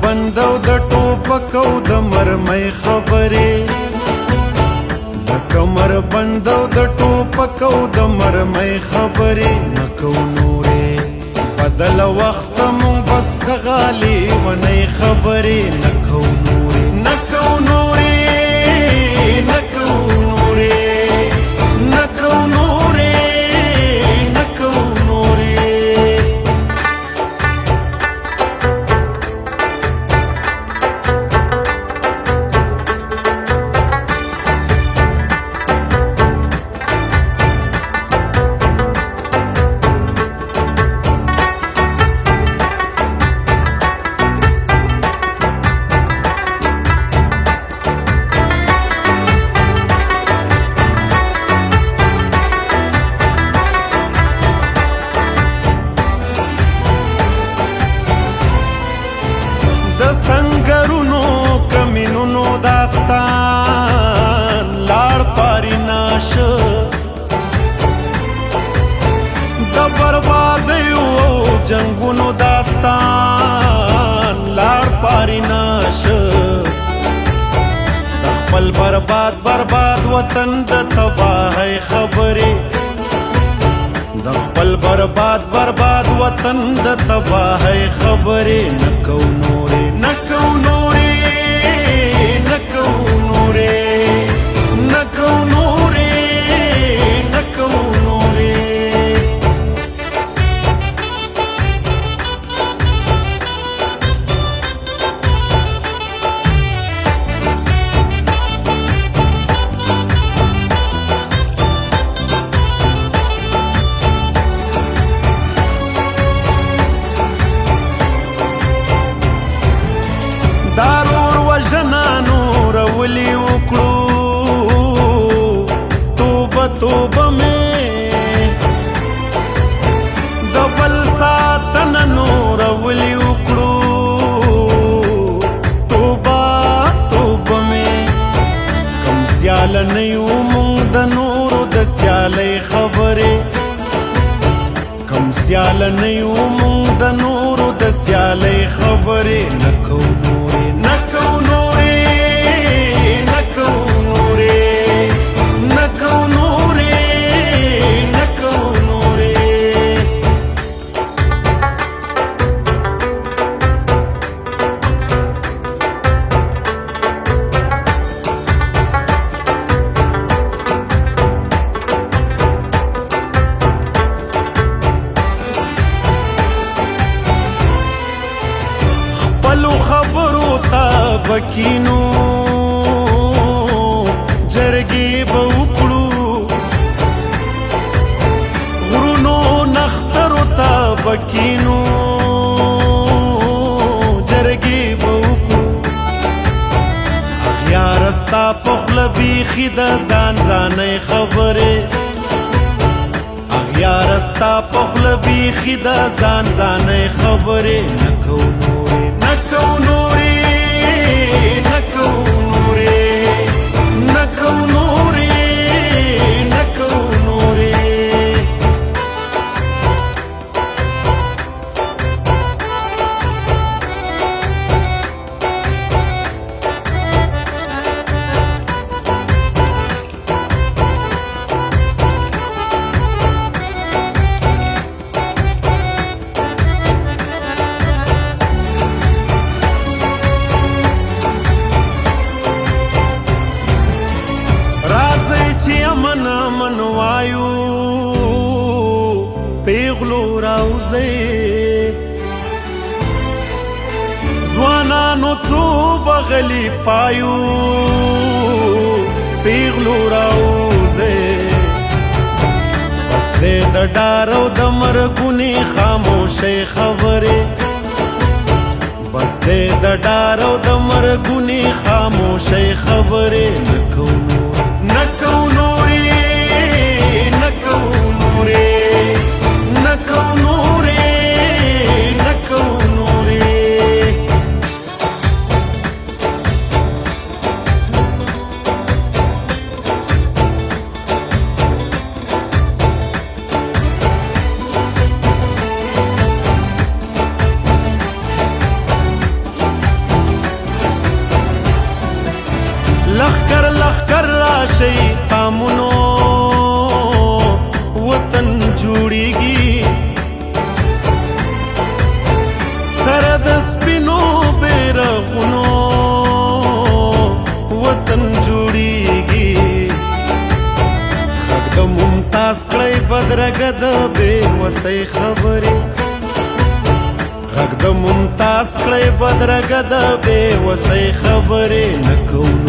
بندو د ټوپکو د مرمۍ خبرې د کمر بندو د ټوپکو د مرمۍ خبرې نکو نورې بدل وخت مونږ بس د غالي ونۍ خبرې نکو نورې نکو نورې نکو نورې نکو نورې نکو نورې سنگرونو کمینونو داستان لاړ پاری ناش د بربادیو جنگونو داستان لاړ پاری ناش د خپل برباد برباد وطن د تباہی خبرې د خپل برباد برباد وطن د تباہی خبرې نکو نورې نکو نورې نکو نورې نکو نورې نکو نورې دارور وژنه نور ولي وکړو توبه توبه مې د بل ساتنه نور ولي وکړو توبه توبه مې کم سیاله نه یو مونږ د نورو د سیالۍ خبرې کم سیاله نه یو مونږ د نورو د سیالۍ خبرې نکو نورې نکو نورې نکو نورې نکو نورې نکو نورې خپلو خبرو ته بکینو جرګې به وکړو غرونو نخترو ته بکینو جرګې به وکړو اخیار ستا په خوله بیخي د ځان ځانۍ خبرې اغیار ستا په خوله بیخي د ځان ځانۍ خبرې نکو نورې نکو نورې نکو نورې نکو نورې نکو نورې پیغلو راوزي ځوانانو څو بغلی پایو پیغلو راوزي بس دې د ډار او د مرګونی خاموشۍ خبرې بس دې د ډار او د مرګونی خاموشۍ خبرې نکو نورې نکو نورې نکو نورې نکو نورې لخکر راشي قامونو وطن جوړیږي سره د سپینو بیرغونو وطن جوړیږي خد د ممتاز کړی بدرګه د بې وسۍ خبرې غږ د ممتاز کړی بدرګه د بې وسۍ خبرې نکو